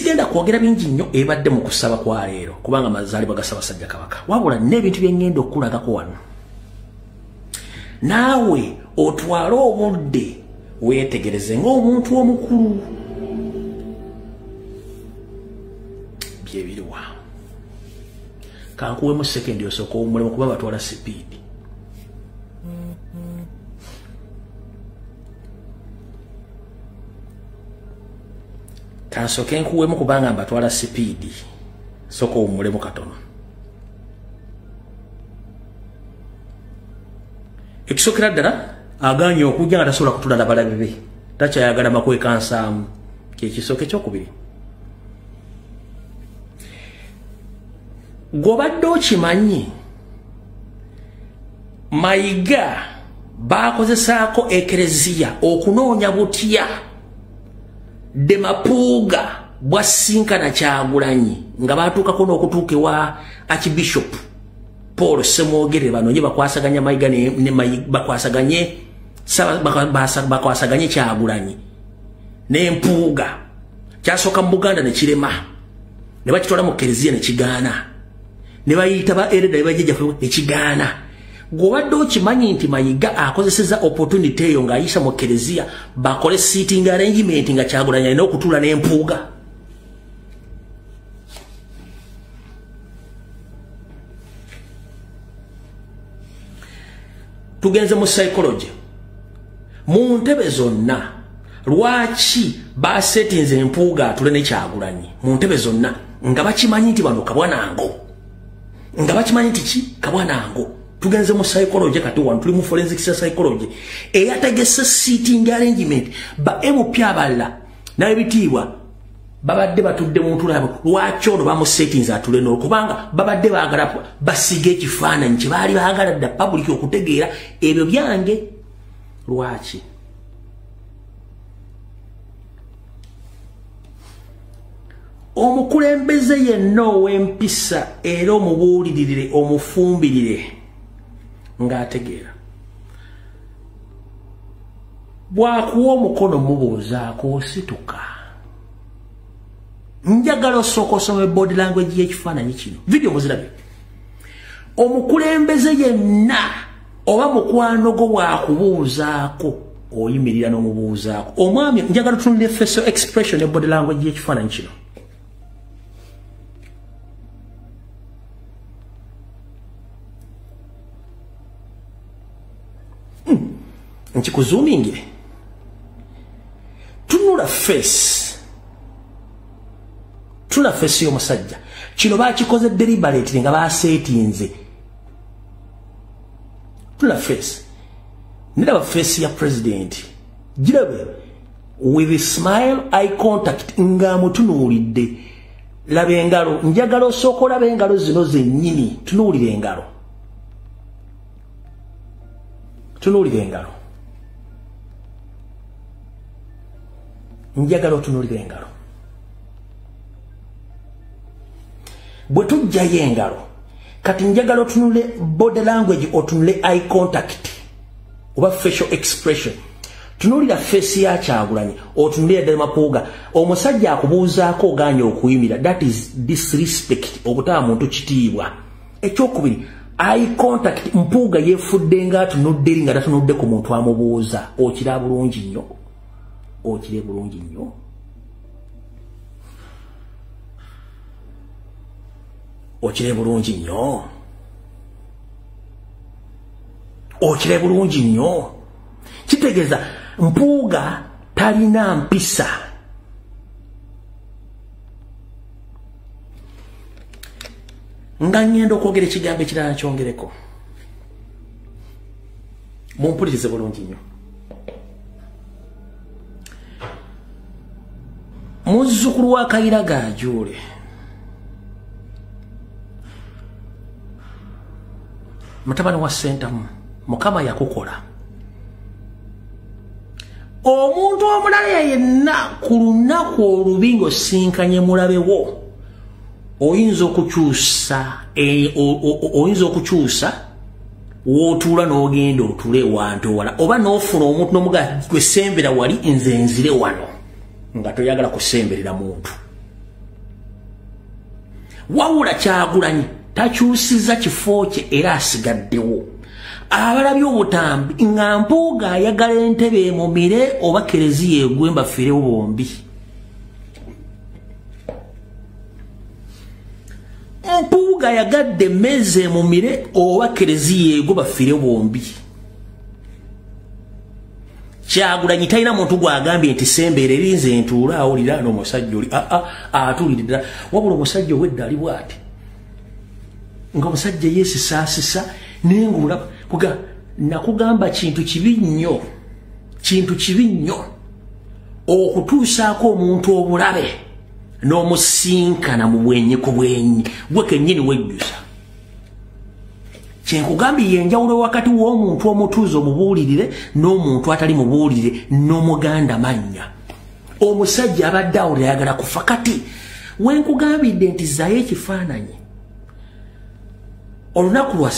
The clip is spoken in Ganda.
sigenda kwogera bingi nnyo ebadde mu kusaba kwa leero kubanga mazaalibwa ga Ssaabasajja Kabaka wabula n'ebintu bye ngenda okulagako wano naawe otwale obudde weetegereze ng'omuntu omukulu byebiriwa kankuwemu sekendi osooka omulimu kuba batwala sipiidi kansoke nkuwemu kubanga mbatwala sipiidi sooka omulemu katono ekisookera ddala aganye okujja nga tasobola kutulala balabe be takyayagala makwekansaamu kyekisooka ekyokubiri gobadde okimanyi Mayiga bakozesaako ekereziya okunoonya butya Demapuuga bwasinkana Kyagulanyi nga batuukako n'okutuuka ewa Archbishop Paul Ssemwogere banoonye bakwasaganya Mayiga ne bakwasaganye Kyagulanyi n'Empuuga kyasooka mu Buganda ne kirema ne bakitwala mu kereziya ne kigaana ne bayita ba ereda ne bajjajjaffe ne kigaana gobadde okimanyi nti Mayiga akozeseza opportunity eyo ng'ayisa mu kereziya bakole seating arrangement nga Kyagulanyi alina okutuula n'Empuuga tugenze mu psychology mu ntebe zonna lwaki basetinze Empuuga atule ne Kyagulanyi mu ntebe zonna nga bakimanyi nti bano kabwanango nga bakimanyi nti ki kabwanango tugenze mu psychology kati wano tuli mu forensic psychology eyategese seating arrangement ba MP abalala n'ebitiibwa babadde batudde mu ntulabo lwaki ono bamusettings atule no kubanga babadde baagala basige ekifaananyi kye baali baagala dda public okutegeera ebyo byange lwaki omukulembeze yenna ow'empisa era omubuulirire omufumbirire ng'ategeera bw'akuwa omukono mubuuzaako osituka njagala osooka osome body language y'ekifaananyi kino video muzirabye omukulembeze yenna oba mukwano gwo bw'akubuuzaako oyimirira n'omubuuzaako omwami njagala tutunulire facial expression ne body language y'ekifaananyi kino nkikuzoomingire tunula face y'omusajja kino bakikoze deliberately nga basetinze tula face niraba face ya president girabe with a smile eye contact nga mutunuulidde laba engalo njagala osooka olaba engalo zino zennyini tunuulire engalo njagala otunuulire engalo bwe tujjayo engalo kati njagala otunule body language otunule eye contact oba facial expression tunuulira face ya Kyagulanyi otunulira Demapuuga omusajja akubuuzaako oganye okuyimira that is disrespect obutaba muntu kitiibwa ekyokubiri eye contact Mpuuga yeefudde nga atunudde eri nga tatunudde ku muntu amubuuza okira bulungi nnyo okire bulungi nnyo okire bulungi nnyo okire bulungi nnyo kitegeeza Mpuuga talina mpisa nga ngenda okwogera ekigambo ekirala kyongereko mumpulirize bulungi nnyo muzzukulu wa Kayiira Gajuule mutabani wa Ssentamu Mukama yakukola omuntu omulala yenna ku lunaku olubi ng'osinkanye mulabewo oyinza okukyusa w'otuula n'ogenda otule ewantu wala oba n'ofuna omuntu n'omugaa gwe sembera wali nze nzire wano nga toyagala kusemberera muntu wawula Kyagulanyi takyusiza kifo kye era asigaddewo. Abalabye obutambi nga Mpuuga ayagala entebe emumire oba Kereziya egwe mbafirewo bombi. Mpuuga yagadde emmeza emumire oba Kereziya egwe bafirewo bombi. Kyagulanyi talina muntu gwagambye nti Sembere erinze ntuula awulira n'omusajja oli atuulire ddala wabula omusajja ow'edda ali bw'ati nga omusajja yeesisaasisa naye ng'olaba nakugamba kintu kibi nnyo okutuusaako omuntu obulabe n'omusinkana mu bwenyi ku bwenyi gwe kennyini wejjusa. Kyenkugambye yenjawulo wakati w'omuntu omutuuze omubuulirire n'omuntu atali mubuulire n'omuganda mannya. Omusajja abadde awulira ayagala kufa kati wenkugambidde nti zzaayo ekifaananyi olunaku lwa